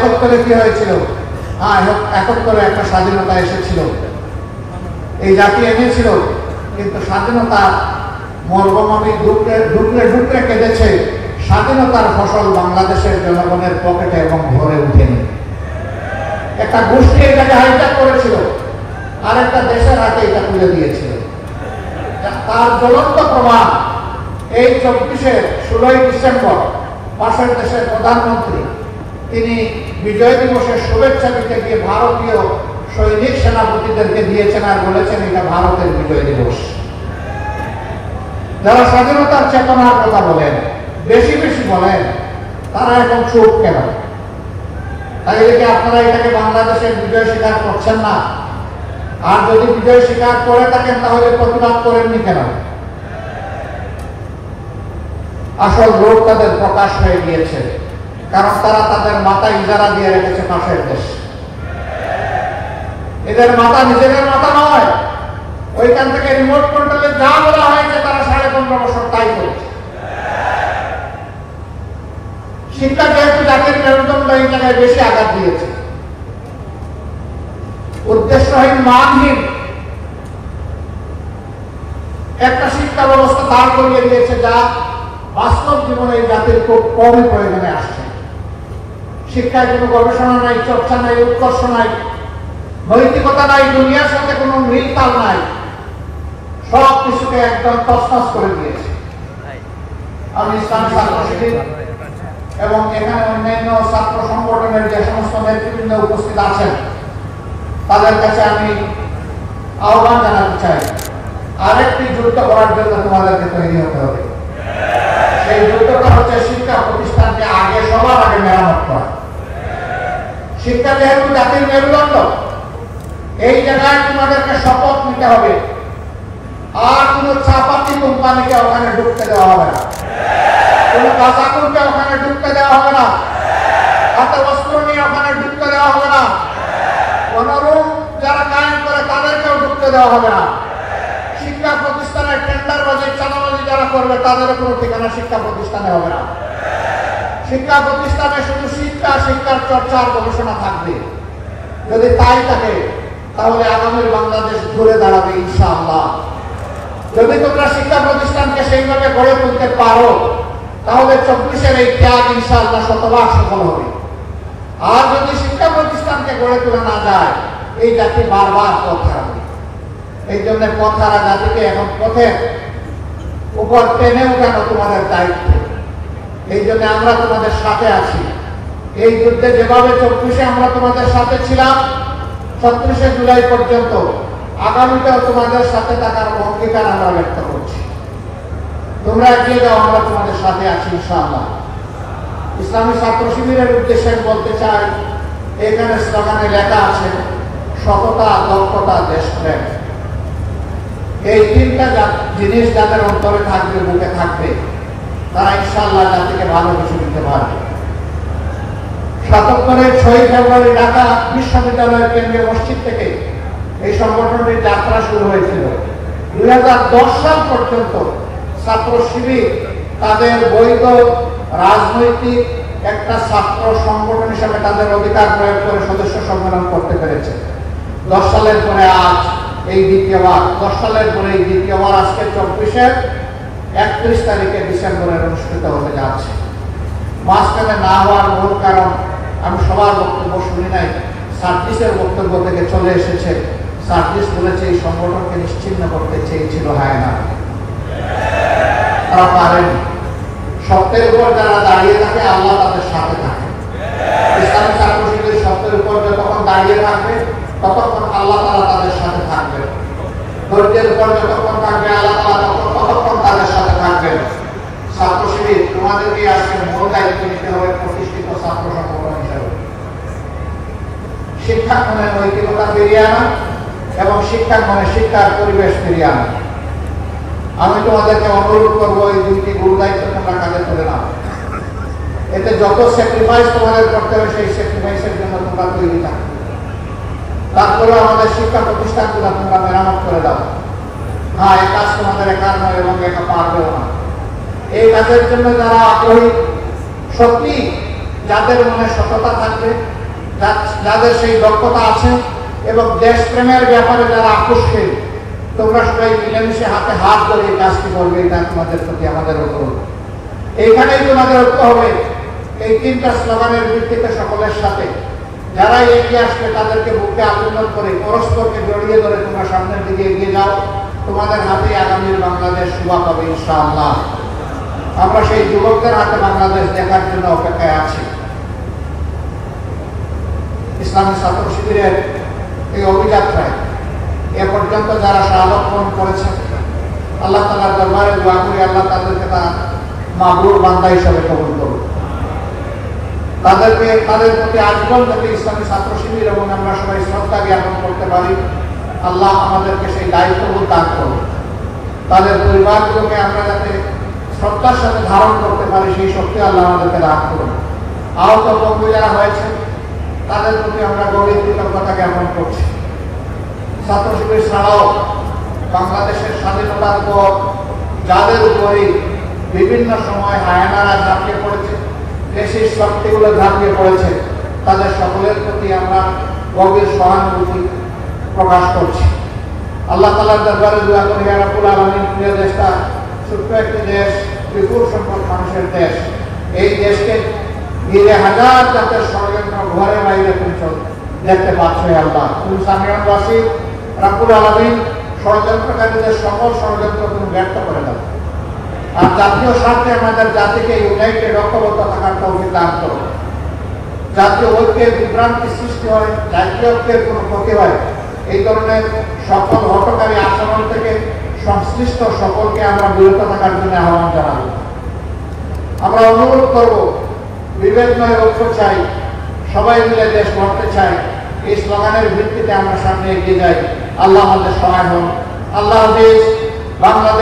একাত্তরে কি হয়েছিল? একাত্তরে একটা স্বাধীনতা এসেছিল, এই জাতি এনেছিল, কিন্তু স্বাধীনতা মর্মমমি ঢুকরে ঢুকরে ঢুকরে কেঁদেছে। স্বাধীনতার ফসল বাংলাদেশের জনগণের পকেটে এবং ঘরে উঠেনি। একটা গোষ্ঠী এটাকে হাইজ্যাক করেছিল, আর একটা দেশের হাতে এটা তুলে দিয়েছিল। তার জ্বলন্ত প্রমাণ এই 16 ডিসেম্বর পাশের দেশের প্রধানমন্ত্রী তিনি বিজয় দিবসের শুভেচ্ছা দিতে গিয়ে ভারতীয় সৈনিক সেনাপতিদেরকে দিয়েছেন আর বলেছেন এটা ভারতের বিজয় দিবস। যারা স্বাধীনতার চেতনার কথা বলেন, বেশি বেশি বলেন, তারা এখন চুপ কেন? তাই দেখে আপনারা এটাকে বাংলাদেশের বিজয় স্বীকার করছেন না? আর যদি বিজয় স্বীকার করে থাকেন তাহলে প্রতিবাদ করেননি কেন? আসল রূপ তাদের প্রকাশ হয়ে গিয়েছে, কারণ তারা তাদের মাথা ইজারা দিয়ে রেখেছে পাশের দেশ। এদের মাথা নিজেদের মাথা নয়, ওইখান থেকে রিমোট কন্ট্রোলে যা বলা হয়েছে তারা 15.5 বছর তাই করেছে। শিক্ষা যেহেতু জাতির মেরুদণ্ড, এই জায়গায় বেশি আঘাত দিয়েছে। উদ্দেশ্যহীন, মানহীন একটা শিক্ষা ব্যবস্থা দাঁড় করিয়ে দিয়েছে, যা বাস্তব জীবনে এই জাতির খুব কমই প্রয়োজনে আসছে। শিক্ষায় কোনো গবেষণা নাই, চর্চা নাই, উৎকর্ষ নাই, নৈতিকতা নাই, দুনিয়ার সাথে কোনো মিল তাল নাই, সব কিছুকে একদম তছনছ করে দিয়েছে। আমি ইসলামী ছাত্র শিবির এবং এখানে অন্যান্য ছাত্র সংগঠনের যে সমস্ত নেতৃবৃন্দ উপস্থিত আছেন তাদের কাছে আমি আহ্বান জানাতে চাই, আরেকটি যুদ্ধ করার জন্য তোমাদেরকে তৈরি হতে হবে। সেই যুদ্ধটা হচ্ছে শিক্ষা প্রতিষ্ঠানকে সবার আগে মেরামত করা। শিক্ষা যেহেতু জাতির মেরুদণ্ড, এই জায়গায় তোমাদেরকে শপথ নিতে হবে, আর কোনো চাপাতি কোম্পানিকে ওখানে ঢুকতে দেওয়া হবে না, কোনো কাঁচাকুরকে ওখানে ঢুকতে দেওয়া হবে না, হাতে অস্ত্র নিয়ে ওখানে ঢুকতে দেওয়া হবে না, কোন রুম যারা কায়েম করে তাদেরকেও ঢুকতে দেওয়া হবে না। শিক্ষা প্রতিষ্ঠানের টেন্ডারবাজি, চাঁদাবাজি যারা করবে তাদের কোনো ঠিকানা শিক্ষা প্রতিষ্ঠানে হবে না। শিক্ষা প্রতিষ্ঠানে শুধু শিক্ষা, শিক্ষার চর্চা আর গবেষণা থাকবে। যদি তাই থাকে তাহলে আগামীর বাংলাদেশ ঘুরে দাঁড়াবে ইনশাআল্লাহ। যদি তোমরা শিক্ষা প্রতিষ্ঠানকে সেইভাবে গড়ে তুলতে পারো তাহলে 24-এর এই ত্যাগ ইনশাআল্লাহ শতভাগ সফল হবে। আর যদি শিক্ষা প্রতিষ্ঠানকে গড়ে তোলা না যায়, এই জাতি বারবার পথ হারাবে। এই জন্য পথ হারা জাতিকে এখন পথের উপর টেনে উঠানো তোমাদের দায়িত্ব। এই জন্য আমরা তোমাদের সাথে আছি। এই যুদ্ধে যেভাবে 24-এ আমরা তোমাদের সাথে ছিলাম, 36শে জুলাই পর্যন্ত, আগামীতেও তোমাদের সাথে থাকার অঙ্গীকার আমরা ব্যক্ত করছি। তোমরা এগিয়ে যাও, আমরা তোমাদের সাথে আছি ইনশাআল্লাহ। ইসলামী ছাত্র শিবিরের উদ্দেশ্যে বলতে চাই, এখানে স্লোগানে লেখা আছে সততা, দক্ষতা, দেশপ্রেম। এই তিনটা জিনিস যাদের অন্তরে থাকবে, বুকে থাকবে, তারা ইনশাআল্লাহ জাতিকে ভালো কিছু দিতে পারবে। 77-এর 6 ফেব্রুয়ারি ঢাকা বিশ্ববিদ্যালয়ের কেন্দ্রীয় মসজিদ থেকে এই সংগঠনটির যাত্রা শুরু হয়েছিল। 2010 সাল পর্যন্ত ছাত্র শিবির তাদের বৈধ রাজনৈতিক একটা ছাত্র সংগঠন হিসেবে তাদের অধিকার প্রয়োগ করে সদস্য সম্মেলন করতে পেরেছে। 10 সালের পরে আজ এই দ্বিতীয়বার, 10 সালের পরে এই দ্বিতীয়বার আজকে 24-এর 31 তারিখে ডিসেম্বরের অনুষ্ঠিত হতে যাচ্ছে। মাঝখানে না হওয়ার মূল কারণ আমি সবার বক্তব্য শুনি নাই, সার্জিসের বক্তব্য থেকে চলে এসেছে। সার্জিস বলেছে এই সংগঠনকে নিশ্চিহ্ন করতে চেয়েছিল হায়না, তারা পারেনি। সত্যের উপর যারা দাঁড়িয়ে থাকে আল্লাহ তাদের সাথে থাকে। ইসলামী ছাত্র শিবির সত্যের উপর যতক্ষণ দাঁড়িয়ে থাকবে ততক্ষণ আল্লাহ তাআলা তাদের সাথে থাকবেন। ধৈর্যের উপর যতক্ষণ থাকবে আল্লাহ তাআলা ততক্ষণ তাদের সাথে থাকবেন। ছাত্র শিবির তোমাদেরকে আজকে মূল দায়িত্ব নিতে হবে প্রতিষ্ঠিত ছাত্র সংগঠন হিসেবে। শিক্ষাঙ্গনে নৈতিকতা ফিরিয়ে আনা এবং শিক্ষাঙ্গনে শিক্ষার পরিবেশ ফিরিয়ে আনা। আমি তোমাদেরকে অনুরোধ করবো এই দুইটি গুরু দায়িত্ব তোমরা কাজে তুলে নাও। এতে যত স্যাক্রিফাইস তোমাদের করতে হবে সেই স্যাক্রিফাইসের জন্য তোমরা তৈরি থাকো। তারপরে আমাদের শিক্ষা প্রতিষ্ঠানগুলো তোমরা মেরামত করে দাও। হ্যাঁ, এই কাজ তোমাদের একার নয় এবং একা পারবেও না। এই কাজের জন্য যারা আগ্রহী, সত্যি যাদের মনে সততা থাকবে, যাদের সেই দক্ষতা আছে এবং দেশপ্রেমের ব্যাপারে যারা আকস্মিক, তোমরা সবাই মিলেমিশে হাতে হাত ধরে এই কাজটি করবে। এটা তোমাদের প্রতি আমাদের অনুরোধ। এইখানেই তোমাদের ঐক্য হবে। এই তিনটা স্লোগানের ভিত্তিতে সকলের সাথে যারা এগিয়ে আসবে তাদেরকে বুকে আলিঙ্গন করে পরস্পরকে জড়িয়ে ধরে তোমরা সামনের দিকে এগিয়ে যাও। তোমাদের হাতে আগামীর বাংলাদেশ শুভ হবে ইনশাআল্লাহ। আমরা সেই যুবকদের হাতে বাংলাদেশ দেখার জন্য অপেক্ষায় আছি। ইসলামী ছাত্র শিবিরের এই অভিযাত্রায় এ পর্যন্ত যারা শাহাদাত বরণ করেছেন, আল্লাহ তাআলার দরবারে দোয়া করি আল্লাহ তাদেরকে তার মাবরুর বান্দা হিসেবে কবুল করুন। তাদের প্রতি আজীবন যাতে ইসলামী ছাত্র শিবির এবং আমরা সবাই শ্রদ্ধা জ্ঞাপন করতে পারি, আল্লাহ আমাদেরকে সেই দায়িত্ববোধ দান করুন। তাদের পরিবারগুলোকে আমরা যাতে শ্রদ্ধার সাথে ধারণ করতে পারি সেই শক্তি আল্লাহ আমাদেরকে দান করুন। আহত বন্ধু যারা হয়েছে তাদের প্রতি আমরা গভীর কৃতজ্ঞতা জ্ঞাপন করছি। ছাত্র শিবির ছাড়াও বাংলাদেশের স্বাধীনতার পর যাদের উপরে বিভিন্ন সময় হায়ানারা ঝাঁপিয়ে পড়েছে, দেশের শক্তিগুলো ঝাঁপিয়ে পড়েছে, তাদের সকলের প্রতি আমরা গভীর সহানুভূতি প্রকাশ করছি। আল্লাহ তাআলার দরবারে দোয়া করি ইয়া রাব্বুল আলামিন, প্রিয় দেশটা ছোট্ট একটি দেশ, বিপুল সংখ্যক মানুষের দেশ, এই দেশকে ঘিরে হাজার জাতের ষড়যন্ত্র ঘরে বাইরে তুমি দেখতে পাচ্ছ। আল্লাহ তুমি সামিয়ান বাসির রাব্বুল আলামিন, ষড়যন্ত্রকারীদের সকল ষড়যন্ত্র তুমি ব্যর্থ করে দাও। আর জাতীয় স্বার্থে আমাদের জাতিকে ইউনাইটেড ঐক্যবদ্ধ থাকার তৌফিক দান করো। জাতীয় ঐক্যের বিভ্রান্তি সৃষ্টি হয়, জাতীয় ঐক্যের কোনো ক্ষতি হয়, এই ধরনের সকল হটকারী আচরণ থেকে সংশ্লিষ্ট সকলকে আমরা বিরত থাকার জন্য আহ্বান জানাবো। আমরা অনুরোধ করব, বিভেদ নয় ঐক্য চাই, সবাই মিলে দেশ গড়তে চাই। এই স্লোগানের ভিত্তিতে আমরা সামনে এগিয়ে যাই। আল্লাহ আমাদের সহায় হন। আল্লাহ হাফেজ। বাংলাদেশ